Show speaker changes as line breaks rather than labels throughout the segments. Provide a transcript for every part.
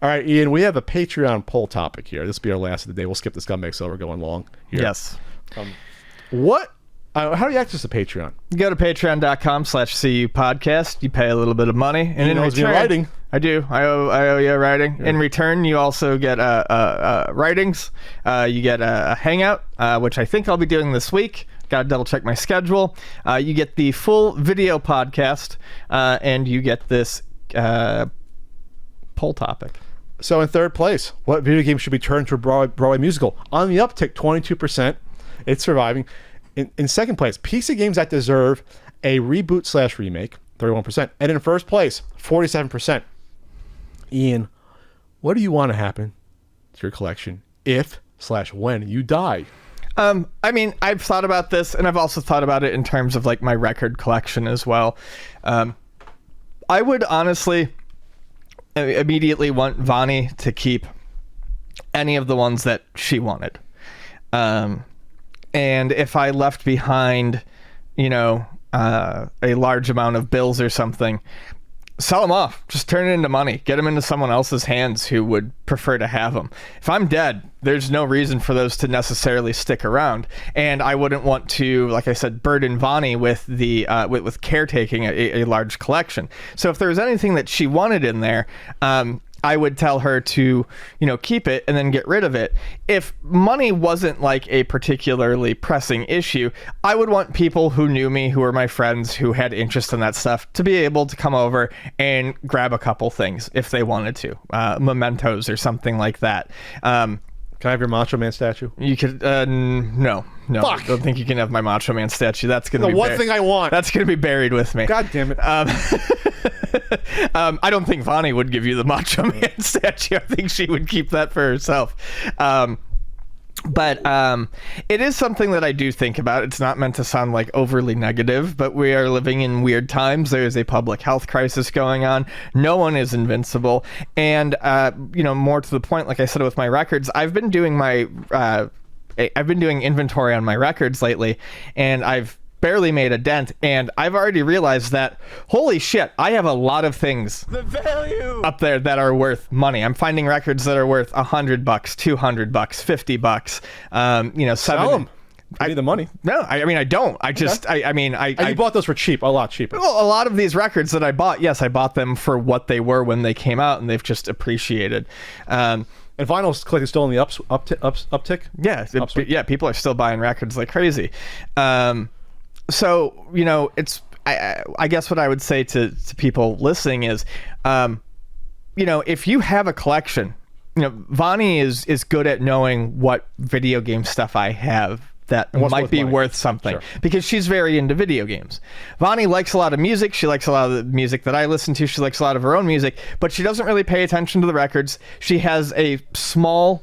All right, Ian, we have a Patreon poll topic here. This will be our last of the day. We'll skip the scumbag so we're going long here.
Yes.
How do you access the Patreon?
You go to patreon.com/CU podcast. You pay a little bit of money. And
in return, writing.
I do. I owe you a writing. Yeah. In return, you also get writings. You get a hangout, which I think I'll be doing this week. Got to double check my schedule. You get the full video podcast, and you get this poll topic.
So in third place, what video game should be turned to a Broadway musical? On the uptick, 22%. It's surviving. In second place, PC games that deserve a reboot/remake, 31%. And in first place, 47%. Ian, what do you want to happen to your collection if/when you die?
I mean, I've thought about this, and I've also thought about it in terms of like my record collection as well. I would honestly immediately want Vani to keep any of the ones that she wanted. And if I left behind, a large amount of bills or something, sell them off. Just turn it into money. Get them into someone else's hands who would prefer to have them. If I'm dead, there's no reason for those to necessarily stick around. And I wouldn't want to, like I said, burden Vani with the with caretaking a large collection. So if there was anything that she wanted in there, I would tell her to, keep it and then get rid of it. If money wasn't like a particularly pressing issue, I would want people who knew me, who were my friends, who had interest in that stuff, to be able to come over and grab a couple things if they wanted to. Mementos or something like that.
Can I have your Macho Man statue?
You could, no.
Fuck.
I don't think you can have my Macho Man statue. That's going to be
the one thing I want.
That's going to be buried with me.
God damn it.
I don't think Vani would give you the Macho Man statue. I think she would keep that for herself. But it is something that I do think about. It's not meant to sound like overly negative, but we are living in weird times. There is a public health crisis going on. No one is invincible. And, more to the point, like I said with my records, I've been doing inventory on my records lately, and I've barely made a dent, and I've already realized that, holy shit, I have a lot of things
the value
up there that are worth money. I'm finding records that are worth $100, $200, $50.
Sell them. I need the money.
No, I mean, I don't. I just,
okay. You bought those for cheap, a lot cheaper.
Well, a lot of these records that I bought, yes, I bought them for what they were when they came out, and they've just appreciated. And
vinyl's collecting still in the uptick?
Yeah, people are still buying records like crazy. So, it's, I guess what I would say to people listening is, if you have a collection, Vani is good at knowing what video game stuff I have that might be worth something, because she's very into video games. Vani likes a lot of music. She likes a lot of the music that I listen to. She likes a lot of her own music, but she doesn't really pay attention to the records. She has a small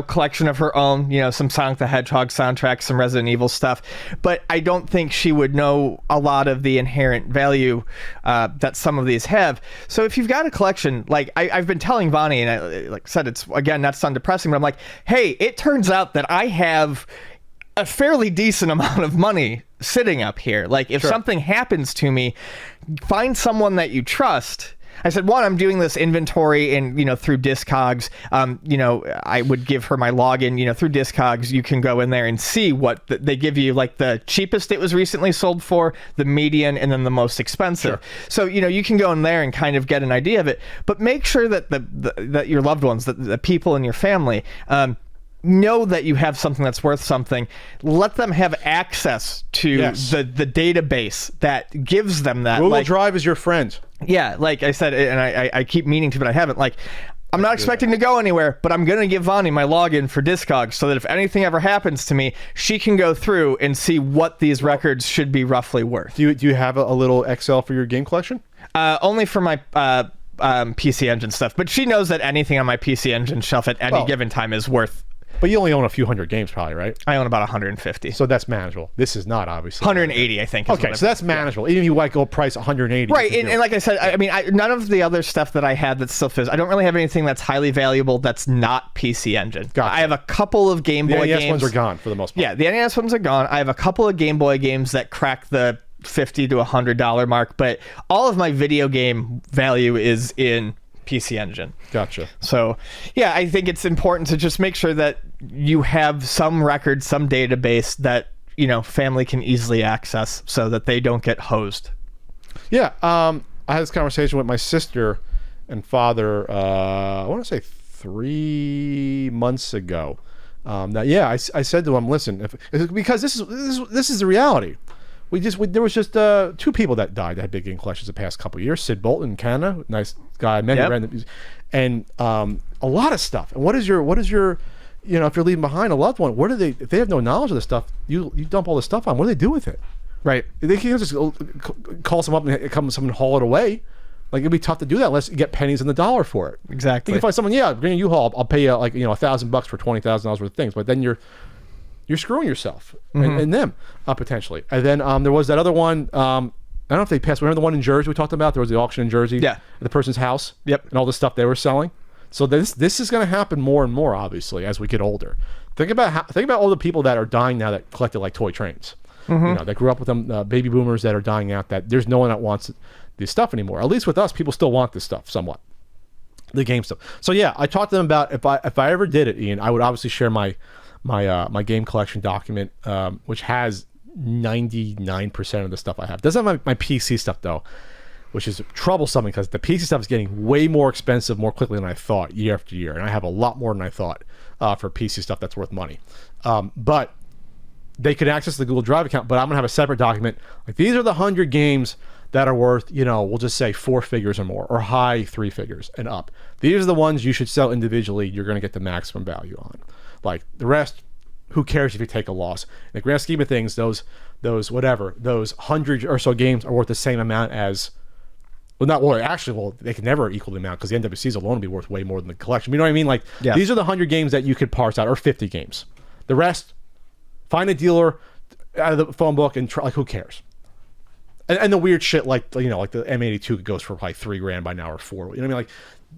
collection of her own, some Sonic the Hedgehog soundtracks, some Resident Evil stuff, but I don't think she would know a lot of the inherent value that some of these have. So if you've got a collection, like I've been telling Vani, and I like said, it's, again, not sound depressing, but I'm like, hey, it turns out that I have a fairly decent amount of money sitting up here. Like, if something happens to me, find someone that you trust. I said, one, I'm doing this inventory and, through Discogs. I would give her my login, through Discogs. You can go in there and see what they give you, like the cheapest it was recently sold for, the median, and then the most expensive. Sure. So, you can go in there and kind of get an idea of it, but make sure that that your loved ones, the people in your family, know that you have something that's worth something. Let them have access to the database that gives them that.
Google Drive is your friend.
Yeah, like I said, and I keep meaning to, but I haven't. Like, I'm not expecting to go anywhere, but I'm going to give Vani my login for Discogs so that if anything ever happens to me, she can go through and see what these records should be roughly worth.
Do you have a little Excel for your game collection?
Only for my PC Engine stuff, but she knows that anything on my PC Engine shelf at any given time is worth.
But you only own a few hundred games probably, right?
I own about 150.
So that's manageable. This is not, obviously.
180, I think.
Okay, so that's manageable. Even if you like go price 180.
Right, and like I said, none of the other stuff that I had that still fits. I don't really have anything that's highly valuable that's not PC Engine.
Gotcha.
I have a couple of Game Boy games.
The NES ones are gone for the most part.
Yeah, the NES ones are gone. I have a couple of Game Boy games that crack the $50 to $100 mark, but all of my video game value is in PC Engine.
Gotcha.
So, yeah, I think it's important to just make sure that you have some record, some database that, you know, family can easily access so that they don't get hosed.
Yeah. I had this conversation with my sister and father, I want to say 3 months ago. I said to him, listen, because this is the reality. There was just 2 people that died that had big game collections the past couple of years. Sid Bolton in Canada, nice guy I met, and a lot of stuff. And what is your you know, if you're leaving behind a loved one, if they have no knowledge of this stuff, you dump all this stuff on, what do they do with it?
Right.
They can't just call someone up and come someone haul it away. Like, it'd be tough to do that unless you get pennies on the dollar for it.
Exactly.
You can find someone, bring a U-Haul, I'll pay you like, you know, $1,000 for $20,000 worth of things, but then you're screwing yourself and them potentially. And then there was that other one. I don't know if they passed. Remember the one in Jersey we talked about? There was the auction in Jersey.
Yeah.
At the person's house.
Yep.
And all the stuff they were selling. So this is going to happen more and more, obviously, as we get older. Think about all the people that are dying now that collected like toy trains. You know, that grew up with them, baby boomers that are dying out. That there's no one that wants this stuff anymore. At least with us, people still want this stuff somewhat. The game stuff. So yeah, I talked to them about if I ever did it, Ian, I would obviously share my game collection document, which has 99% of the stuff I have. Doesn't have my PC stuff though, which is troublesome because the PC stuff is getting way more expensive more quickly than I thought year after year, and I have a lot more than I thought for PC stuff that's worth money. But they could access the Google Drive account, but I'm gonna have a separate document. Like, these are the 100 games that are worth, you know, we'll just say 4 figures or more, or high 3 figures and up. These are the ones you should sell individually. You're gonna get the maximum value on. Like, the rest, who cares if you take a loss? In the grand scheme of things, those 100 or so games are worth the same amount as, they can never equal the amount because the NWCs alone will be worth way more than the collection. You know what I mean? Like, These are the 100 games that you could parse out, or 50 games. The rest, find a dealer out of the phone book and try, like, who cares? And the weird shit, like, you know, like the M82 goes for like $3,000 by now, or 4. You know what I mean? Like,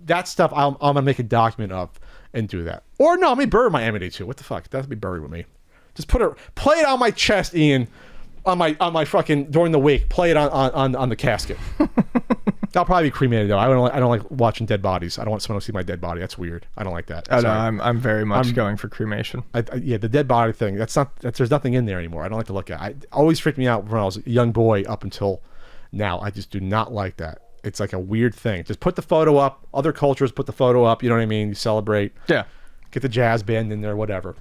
that stuff I'm gonna make a document of and do that. Or no, let me bury my M82. What the fuck? That'd be buried with me. Just play it on my chest, Ian, on my fucking, during the wake. Play it on the casket. I'll probably be cremated though. I don't like watching dead bodies. I don't want someone to see my dead body. That's weird. I don't like that.
Oh, no, I'm very much going for cremation.
The dead body thing. There's nothing in there anymore. I don't like to look at. It always freaked me out when I was a young boy up until now. I just do not like that. It's like a weird thing. Just put the photo up. Other cultures put the photo up. You know what I mean? You celebrate.
Yeah.
Get the jazz band in there. Whatever.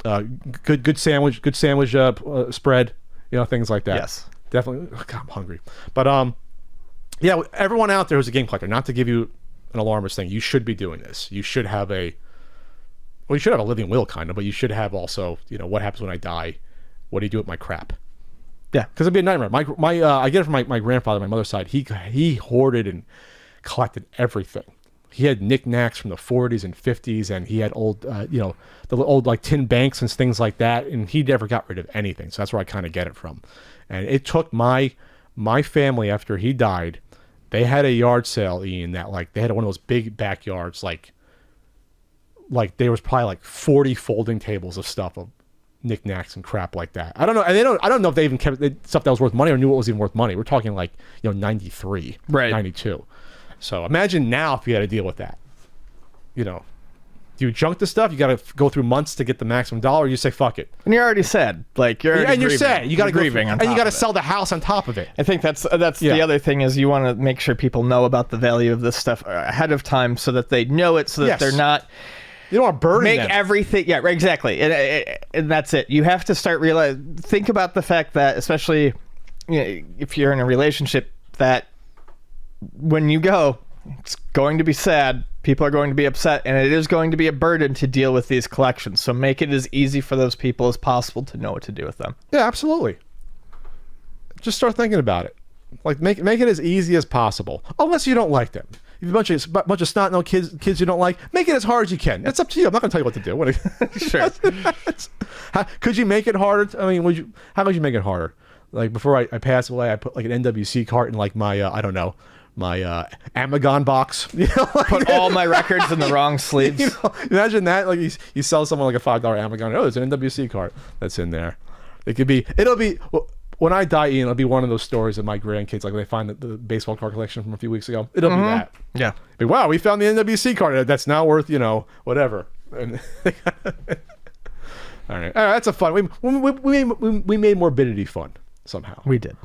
Good sandwich. Good sandwich spread. You know, things like that.
Yes.
Definitely. Oh, God, I'm hungry. But yeah, everyone out there who's a game collector, not to give you an alarmist thing, you should be doing this. You should have you should have a living will, kind of, but you should have also, you know, what happens when I die? What do you do with my crap?
Yeah,
because it'd be a nightmare. I get it from my grandfather, my mother's side. He hoarded and collected everything. He had knickknacks from the 40s and 50s, and he had old, the old like tin banks and things like that, and he never got rid of anything. So that's where I kind of get it from. And it took my family, after he died, they had a yard sale, Ian, that like they had one of those big backyards, like there was probably like 40 folding tables of stuff, of knickknacks and crap like that. I don't know. And I don't know if they even kept stuff that was worth money or knew what was even worth money. We're talking like, 93,
right,
92. So imagine now if you had to deal with that. Do you junk the stuff? You got to go through months to get the maximum dollar. Or you say fuck it,
and you're already sad. Like you're already
you're sad. You got to
grieving,
and you got to sell the house on top of it.
I think that's the other thing is you want to make sure people know about the value of this stuff ahead of time so that they know it, so that they're not.
You don't want to burden them.
Everything. Yeah, exactly. And that's it. You have to start think about the fact that, especially if you're in a relationship, that when you go, it's going to be sad. People are going to be upset, and it is going to be a burden to deal with these collections. So make it as easy for those people as possible to know what to do with them.
Yeah, absolutely. Just start thinking about it. Like make it as easy as possible. Unless you don't like them. If you're a bunch of snot-nosed kids you don't like, make it as hard as you can. That's up to you. I'm not going to tell you what to do.
Sure.
Could you make it harder? I mean, how could you make it harder? Like before I pass away, I put like an NWC cart in like my my Amagon box.
Put all my records in the wrong sleeves.
Imagine that. Like you sell someone like a $5 Amagon. Oh, there's an NWC cart that's in there. It'll be. when I die, Ian, it'll be one of those stories of my grandkids, like when they find the baseball card collection from a few weeks ago. It'll be that.
Yeah.
Like, wow, we found the NWC card that's now worth, whatever. And all right, that's a fun. We made morbidity fun somehow.
We did.